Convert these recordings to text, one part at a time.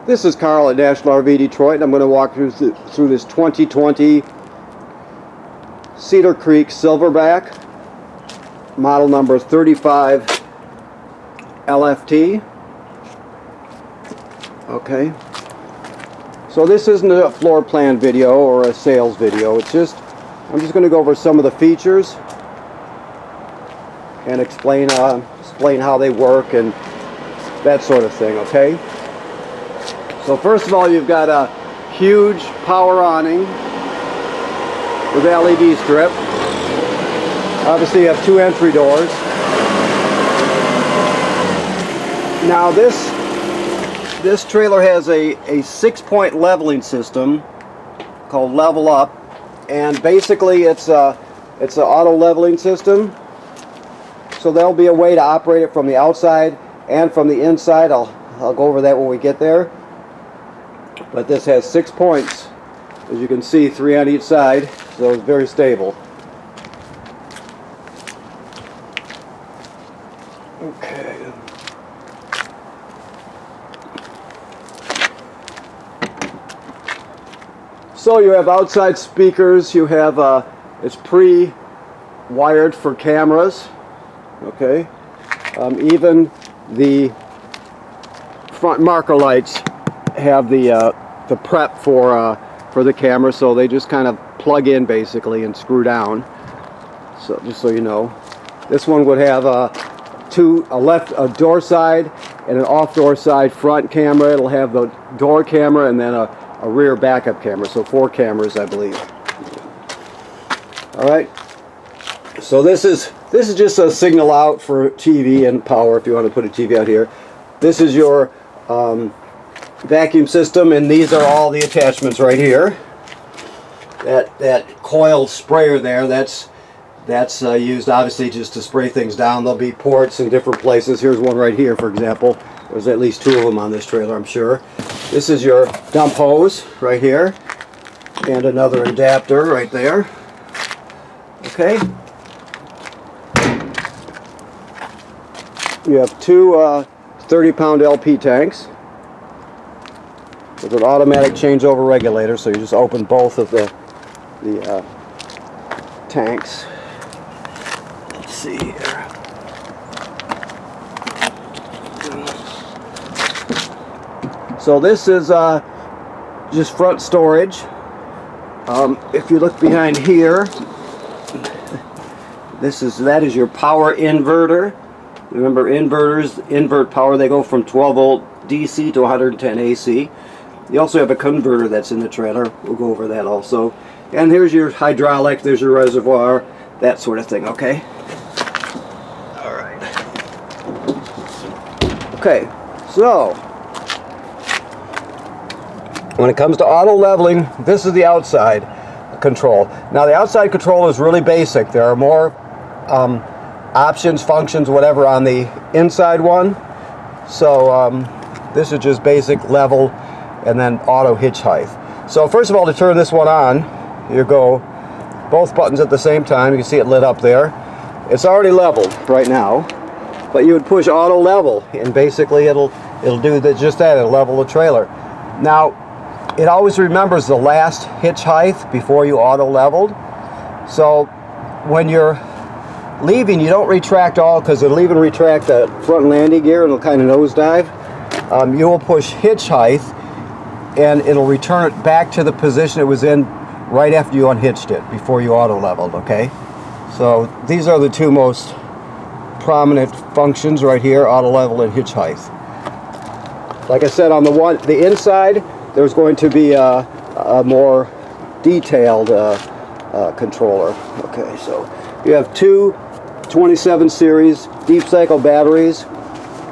This is Carl at National RV Detroit, and I'm going to walk through this 2020 Cedar Creek Silverback, model number 35 LFT. Okay, so this isn't a floor plan video or a sales video. I'm just going to go over some of the features and explain how they work and that sort of thing. Okay. So first of all, you've got a huge power awning with LED strip. Obviously you have two entry doors. Now this trailer has a 6-point leveling system called Level Up, and basically it's an auto leveling system. So there'll be a way to operate it from the outside and from the inside. I'll go over that when we get there. But this has 6 points, as you can see, 3 on each side, so it's very stable. Okay. So you have outside speakers. You have it's pre-wired for cameras. Okay. Even the front marker lights have the prep for the camera, so they just kind of plug in basically and screw down. So just so you know, this one would have a door side and an off door side front camera. It'll have the door camera and then a rear backup camera, so 4 cameras, I believe. All right. So this is just a signal out for TV and power if you want to put a TV out here. This is your vacuum system, and these are all the attachments right here. That coiled sprayer there, that's used obviously just to spray things down. There'll be ports in different places. Here's one right here, for example. There's at least 2 of them on this trailer, I'm sure. This is your dump hose right here, and another adapter right there. Okay. You have 2 30-pound LP tanks with an automatic changeover regulator, so you just open both of the tanks. Let's see here. So this is just front storage. If you look behind here, that is your power inverter. Remember, inverters invert power. They go from 12 volt DC to 110 AC. You also have a converter that's in the trailer. We'll go over that also. And here's your hydraulic, there's your reservoir, that sort of thing, okay? Alright. Okay, so when it comes to auto leveling, this is the outside control. Now the outside control is really basic. There are more options, functions, whatever on the inside one. So this is just basic level and then auto hitch height. So first of all, to turn this one on, you go both buttons at the same time. You can see it lit up there. It's already leveled right now, but you would push auto level, and basically it'll do just that. It'll level the trailer. Now it always remembers the last hitch height before you auto leveled. So when you're leaving, you don't retract all, because it'll even retract the front landing gear and it'll kind of nosedive. You will push hitch height, and it'll return it back to the position it was in right after you unhitched it, before you auto leveled. Okay, so these are the 2 most prominent functions right here: auto level and hitch height. Like I said, on the inside, there's going to be a more detailed controller. Okay, so you have 2 27 series deep cycle batteries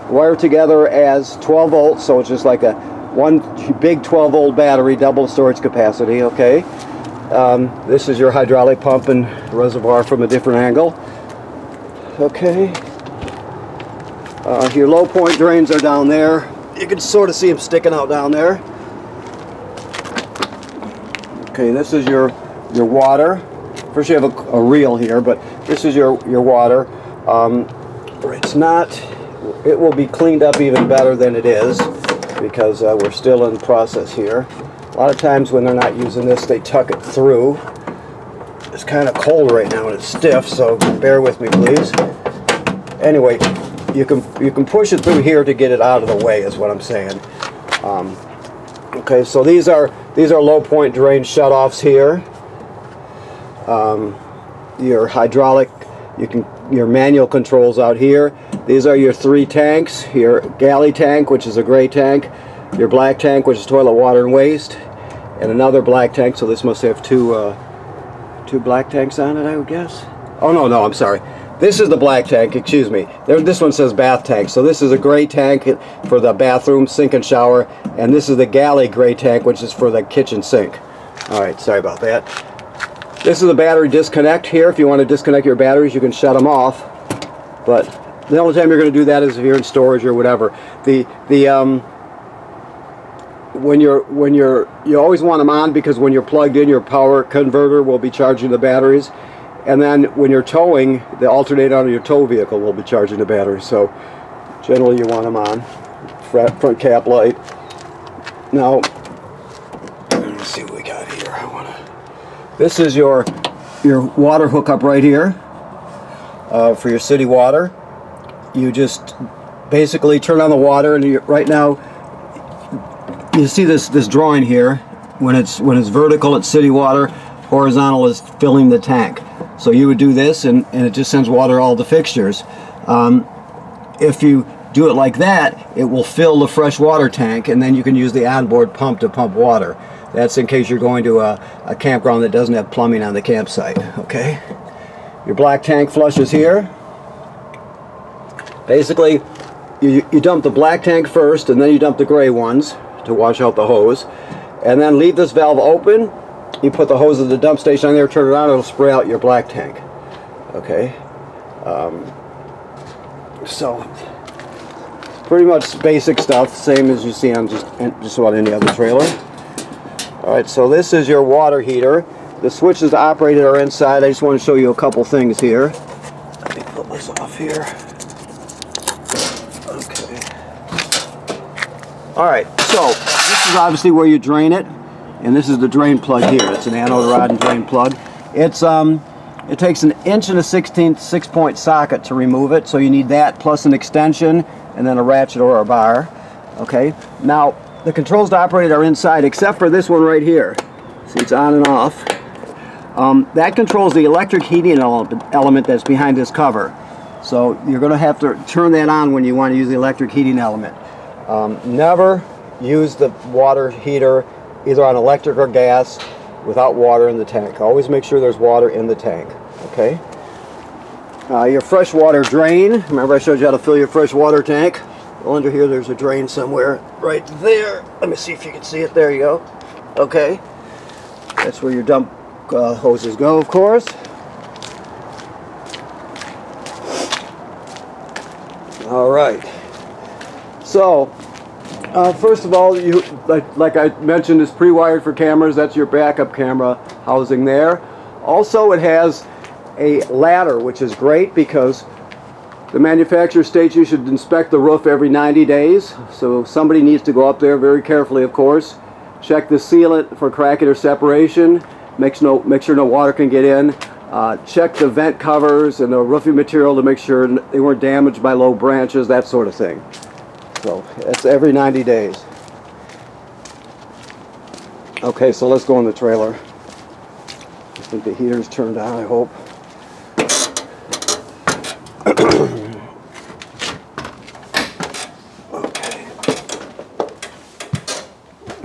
wired together as 12 volts, so it's just like one big 12 volt battery, double storage capacity. Okay, this is your hydraulic pump and reservoir from a different angle. Okay, your low point drains are down there. You can sort of see them sticking out down there. Okay, this is your water. First you have a reel here, but this is your water. It's not, it will be cleaned up even better than it is. because we're still in the process here. A lot of times when they're not using this, they tuck it through. It's kind of cold right now and it's stiff, so bear with me, please. Anyway, you can push it through here to get it out of the way, is what I'm saying. Okay, so these are low point drain shutoffs here. Your hydraulic, your manual controls out here. These are your 3 tanks. Your galley tank, which is a gray tank. Your black tank, which is toilet water and waste, and another black tank. So this must have two black tanks on it, I would guess. Oh no, I'm sorry. This is the black tank, excuse me. This one says bath tank. So this is a gray tank for the bathroom, sink and shower, and this is the galley gray tank, which is for the kitchen sink. Alright, sorry about that. This is the battery disconnect here. If you want to disconnect your batteries, you can shut them off. But the only time you're going to do that is if you're in storage or whatever. You always want them on, because when you're plugged in, your power converter will be charging the batteries. And then when you're towing, the alternator on your tow vehicle will be charging the battery. So generally you want them on. Front cap light. Now, let me see what we got here. This is your water hookup right here for your city water. You just basically turn on the water, and right now you see this drawing here. When it's vertical, it's city water. Horizontal is filling the tank. So you would do this, and it just sends water all the fixtures. If you do it like that, it will fill the fresh water tank, and then you can use the onboard pump to pump water. That's in case you're going to a campground that doesn't have plumbing on the campsite. Okay. Your black tank flushes here. Basically, you dump the black tank first, and then you dump the gray ones to wash out the hose, and then leave this valve open. You put the hose of the dump station on there, turn it around, it'll spray out your black tank. Okay. So pretty much basic stuff, same as you see on just about any other trailer. Alright, so this is your water heater. The switches to operate it are inside. I just want to show you a couple things here. Let me pull this off here. Okay. Alright, so this is obviously where you drain it. And this is the drain plug here. It's an anode rod and drain plug. It takes 1 1/16 inch 6-point socket to remove it, so you need that plus an extension and then a ratchet or a bar. Okay. Now the controls to operate are inside, except for this one right here. See, it's on and off. That controls the electric heating element that's behind this cover. So you're going to have to turn that on when you want to use the electric heating element. Never use the water heater either on electric or gas without water in the tank. Always make sure there's water in the tank. Okay. Your fresh water drain. Remember I showed you how to fill your fresh water tank? Well, under here there's a drain somewhere right there. Let me see if you can see it. There you go. Okay. That's where your dump hoses go, of course. All right. So first of all, like I mentioned, is pre-wired for cameras. That's your backup camera housing there. Also, it has a ladder, which is great because the manufacturer states you should inspect the roof every 90 days. So somebody needs to go up there very carefully, of course. Check the sealant for cracking or separation. Make sure no water can get in. Check the vent covers and the roofing material to make sure they weren't damaged by low branches, that sort of thing. So that's every 90 days. Okay, so let's go in the trailer. I think the heater's turned on, I hope. Okay.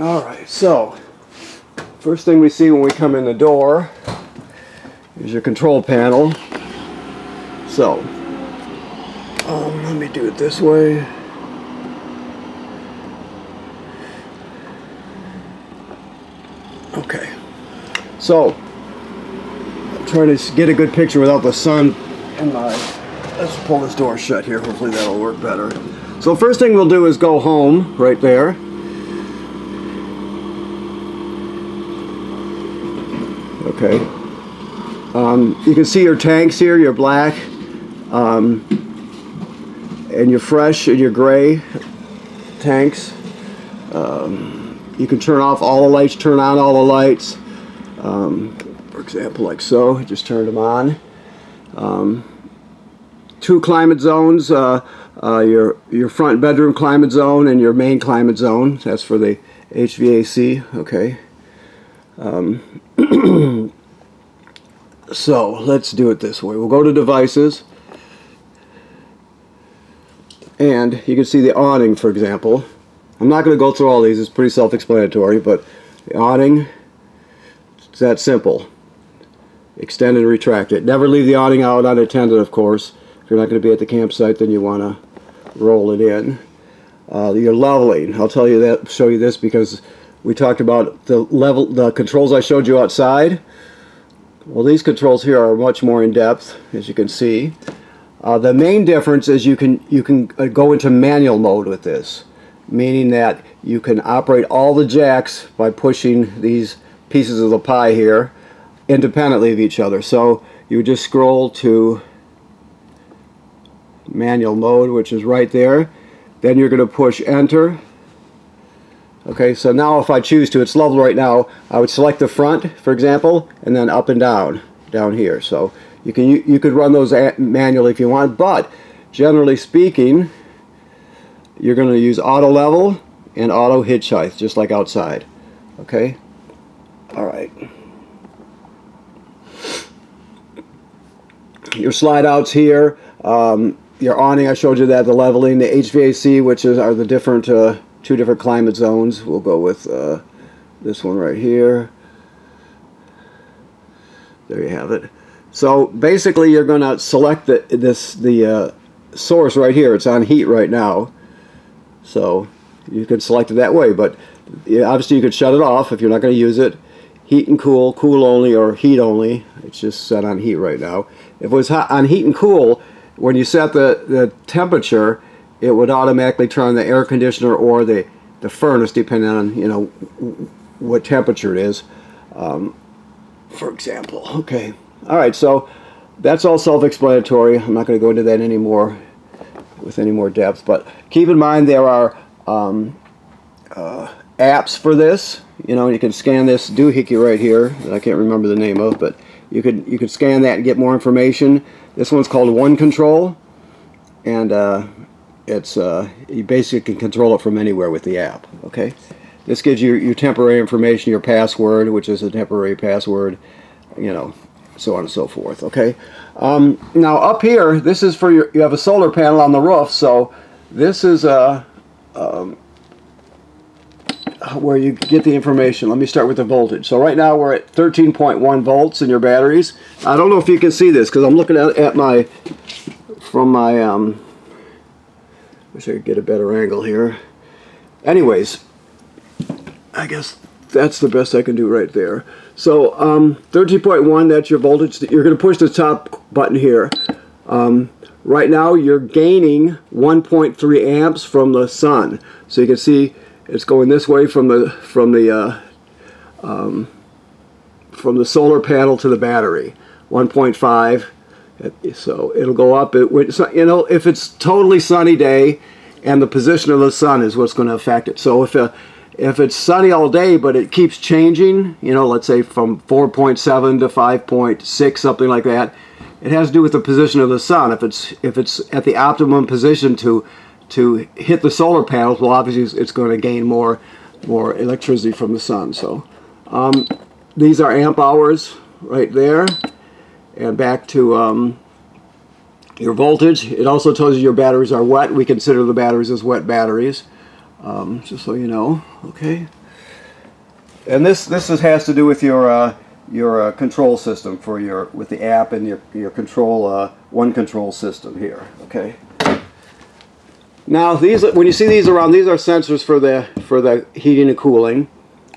Alright, so first thing we see when we come in the door is your control panel. So let me do it this way. Okay, so I'm trying to get a good picture without the sun in my... Let's pull this door shut here. Hopefully that'll work better. So first thing we'll do is go home right there. Okay. You can see your tanks here, your black, and your fresh and your gray tanks. You can turn off all the lights, turn on all the lights. For example, like so, just turned them on. 2 climate zones, your front bedroom climate zone and your main climate zone. That's for the HVAC, okay. So let's do it this way. We'll go to devices, and you can see the awning, for example. I'm not going to go through all these, it's pretty self-explanatory, but the awning, it's that simple. Extend and retract it. Never leave the awning out unattended, of course. If you're not going to be at the campsite, then you want to roll it in. Your leveling, I'll tell you that, show you this, because we talked about the controls I showed you outside. Well, these controls here are much more in depth, as you can see. The main difference is you can go into manual mode with this, meaning that you can operate all the jacks by pushing these pieces of the pie here independently of each other. So you would just scroll to manual mode, which is right there. Then you're going to push enter. Okay, so now if I choose to, it's level right now, I would select the front, for example, and then up and down here. So you could run those manually if you want, but generally speaking, you're going to use auto level and auto hitch height, just like outside. Okay, all right. Your slide outs here, your awning, I showed you that, the leveling, the HVAC, which are the different 2 different climate zones. We'll go with this one right here. There you have it. So basically you're going to select the source right here. It's on heat right now, so you can select it that way, but obviously you could shut it off if you're not going to use it. Heat and cool, cool only, or heat only. It's just set on heat right now. If it was on heat and cool, when you set the temperature, it would automatically turn on the air conditioner or the furnace, depending on, you know, what temperature it is, for example. Okay, all right, so that's all self-explanatory. I'm not going to go into that anymore with any more depth, but keep in mind there are apps for this. You know, you can scan this doohickey right here that I can't remember the name of, but you could scan that and get more information. This one's called One Control, and it's you basically can control it from anywhere with the app. Okay, this gives you your temporary information, your password, which is a temporary password, you know, so on and so forth. Okay, now up here, this is for you have a solar panel on the roof, so this is where you get the information. Let me start with the voltage. So right now we're at 13.1 volts in your batteries. I don't know if you can see this because I'm looking at my wish I could get a better angle here. Anyways, I guess that's the best I can do right there. So 13.1, that's your voltage. You're going to push the top button here. Right now you're gaining 1.3 amps from the sun. So you can see it's going this way from the solar panel to the battery, 1.5. So it'll go up. You know, if it's totally sunny day, and the position of the sun is what's going to affect it. So if it's sunny all day, but it keeps changing, you know, let's say from 4.7 to 5.6, something like that, it has to do with the position of the sun. If it's at the optimum position to hit the solar panels, well, obviously it's going to gain more electricity from the sun. So these are amp hours right there, and back to your voltage. It also tells you your batteries are wet. We consider the batteries as wet batteries, just so you know. Okay, and this has to do with your control system for with the app and your control One Control system here. Okay. Now these, when you see these around, these are sensors for the heating and cooling.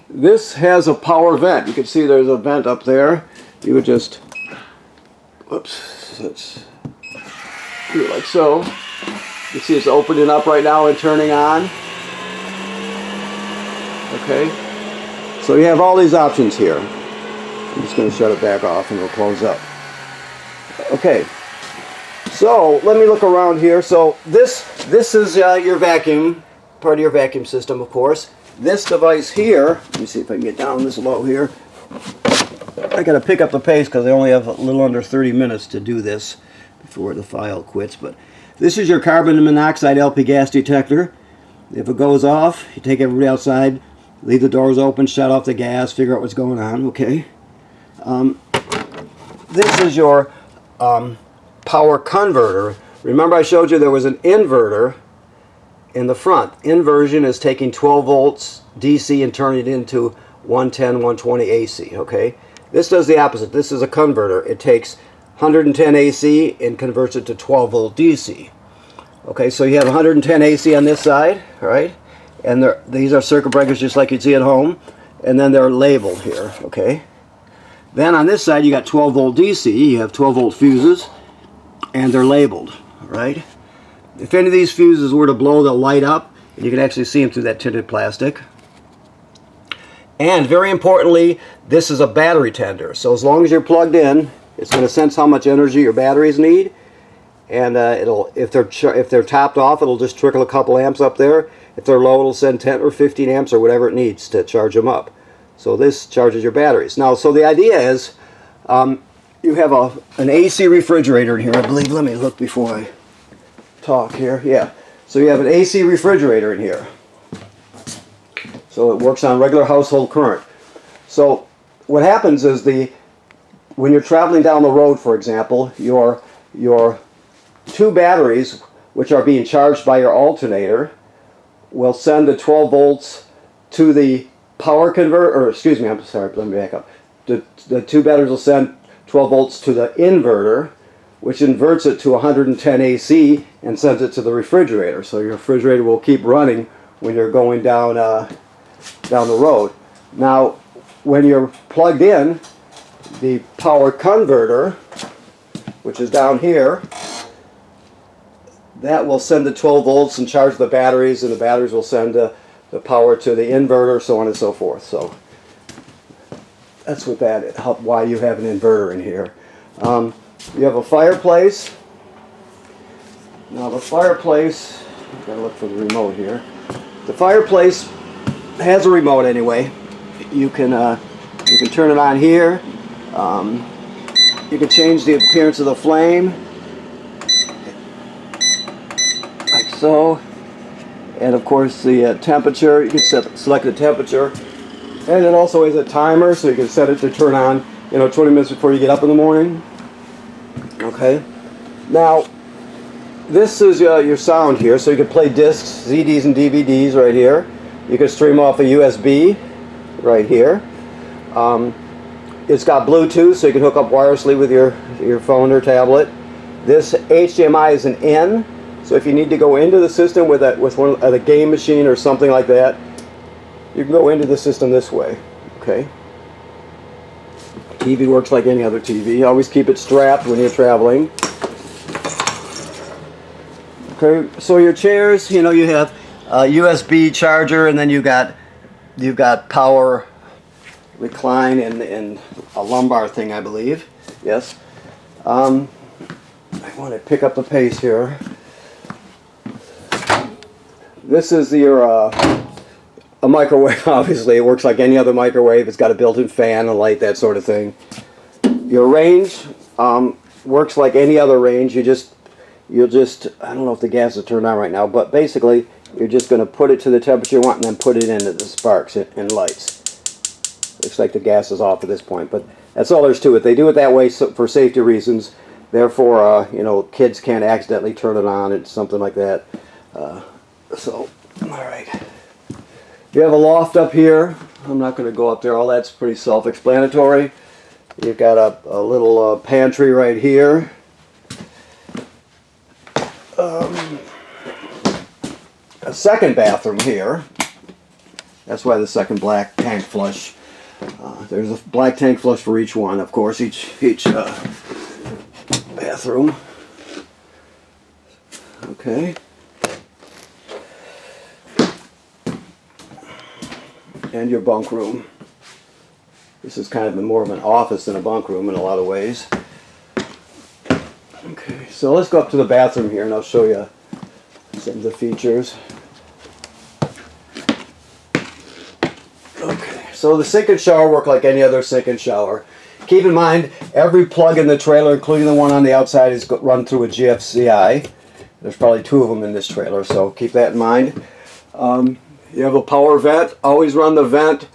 This has a power vent. You can see there's a vent up there. You would just, whoops, let's do it like so. You see it's opening up right now and turning on. Okay, so you have all these options here. I'm just going to shut it back off and it'll close up. Okay. So let me look around here. So this is your vacuum, part of your vacuum system, of course. this device here, let me see if I can get down this low here. I got to pick up the pace because I only have a little under 30 minutes to do this before the file quits. But this is your carbon monoxide LP gas detector. If it goes off, you take everybody outside, leave the doors open, shut off the gas, figure out what's going on, okay? This is your power converter. Remember I showed you there was an inverter in the front. Inversion is taking 12 volts DC and turning it into 110, 120 AC, okay? This does the opposite. This is a converter. It takes 110 AC and converts it to 12 volt DC. Okay, so you have 110 AC on this side, all right? And these are circuit breakers just like you'd see at home. And then they're labeled here, okay? Then on this side you got 12 volt DC. You have 12 volt fuses and they're labeled, all right? If any of these fuses were to blow, they'll light up and you can actually see them through that tinted plastic. And very importantly, this is a battery tender. So as long as you're plugged in, it's going to sense how much energy your batteries need. And if they're topped off, it'll just trickle a couple amps up there. If they're low, it'll send 10 or 15 amps or whatever it needs to charge them up. So this charges your batteries. Now, so the idea is you have an AC refrigerator in here, I believe. Let me look before I talk here. Yeah. So you have an AC refrigerator in here. So it works on regular household current. So what happens is when you're traveling down the road, for example, your two batteries, which are being charged by your alternator, will send the 12 volts to the power converter, or excuse me, I'm sorry, let me back up. The two batteries will send 12 volts to the inverter, which inverts it to 110 AC and sends it to the refrigerator. So your refrigerator will keep running when you're going down the road. Now, when you're plugged in, the power converter, which is down here, that will send the 12 volts and charge the batteries, and the batteries will send the power to the inverter, so on and so forth. So that's what that is, why you have an inverter in here. You have a fireplace. Now the fireplace, I've got to look for the remote here. The fireplace has a remote anyway. You can turn it on here. You can change the appearance of the flame, like so. And of course the temperature, you can select the temperature. And it also has a timer, so you can set it to turn on, 20 minutes before you get up in the morning. Okay. Now, this is your sound here, so you can play discs, CDs and DVDs right here. You can stream off a USB right here. It's got Bluetooth, so you can hook up wirelessly with your phone or tablet. This HDMI is an in, so if you need to go into the system with one of the game machine or something like that, you can go into the system this way. Okay. TV works like any other TV. Always keep it strapped when you're traveling. Okay, so your chairs, you have a USB charger, and then you've got power recline and a lumbar thing, I believe. Yes. I want to pick up the pace here. This is a microwave. Obviously, it works like any other microwave. It's got a built-in fan, a light, that sort of thing. Your range works like any other range. You'll just, I don't know if the gas is turned on right now, but basically, you're just going to put it to the temperature you want and then put it into the sparks and lights. Looks like the gas is off at this point, but that's all there's to it. They do it that way for safety reasons. Therefore, kids can't accidentally turn it on and something like that. So, all right. You have a loft up here. I'm not going to go up there. All that's pretty self-explanatory. You've got a little pantry right here. A second bathroom here. That's why the second black tank flush. There's a black tank flush for each one, of course, each bathroom. Okay. And your bunk room. This is kind of more of an office than a bunk room in a lot of ways. Okay, so let's go up to the bathroom here and I'll show you some of the features. Okay, so the sink and shower work like any other sink and shower. Keep in mind, every plug in the trailer, including the one on the outside, is run through a GFCI. There's probably 2 of them in this trailer, so keep that in mind. You have a power vent. Always run the vent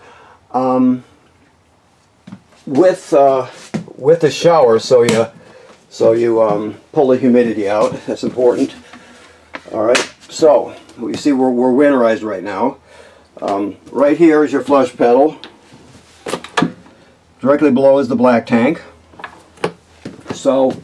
with the shower, so you pull the humidity out. That's important. All right. So you see we're winterized right now. Right here is your flush pedal. Directly below is the black tank. So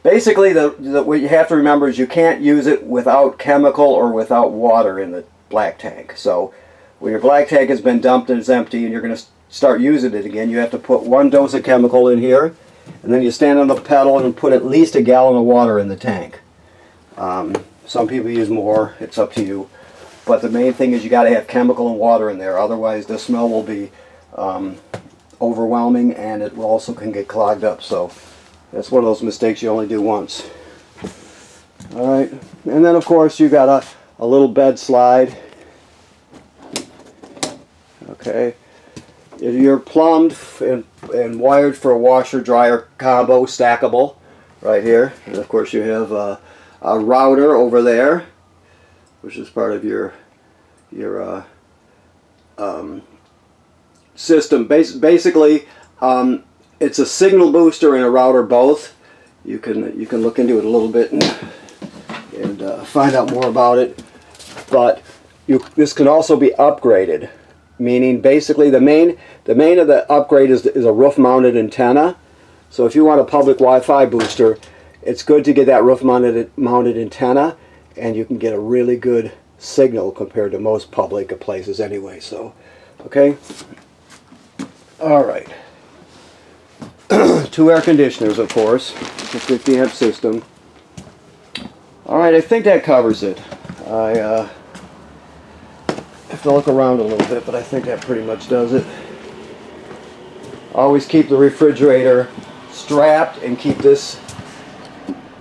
basically what you have to remember is you can't use it without chemical or without water in the black tank. So when your black tank has been dumped and it's empty and you're going to start using it again, you have to put 1 dose of chemical in here, and then you stand on the pedal and put at least a gallon of water in the tank. Some people use more, it's up to you. But the main thing is you got to have chemical and water in there, otherwise the smell will be overwhelming, and it also can get clogged up. So that's one of those mistakes you only do once. Alright, and then of course you got a little bed slide. Okay, you're plumbed and wired for a washer dryer combo, stackable, right here. And of course you have a router over there, which is part of your system. Basically, it's a signal booster and a router both. You can look into it a little bit and find out more about it. But this can also be upgraded, meaning basically the main of the upgrade is a roof-mounted antenna. So if you want a public Wi-Fi booster, it's good to get that roof-mounted antenna, and you can get a really good signal compared to most public places anyway. So, okay. All right. 2 air conditioners, of course. It's a 50 amp system. All right, I think that covers it. I have to look around a little bit, but I think that pretty much does it. Always keep the refrigerator strapped and keep this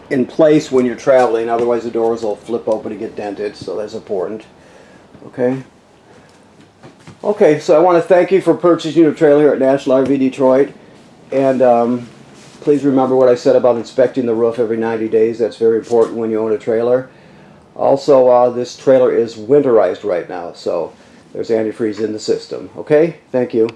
in place when you're traveling, otherwise the doors will flip open and get dented, so that's important. Okay. Okay, so I want to thank you for purchasing your trailer here at National RV Detroit, and please remember what I said about inspecting the roof every 90 days. That's very important when you own a trailer. Also, this trailer is winterized right now, so there's antifreeze in the system. Okay, thank you.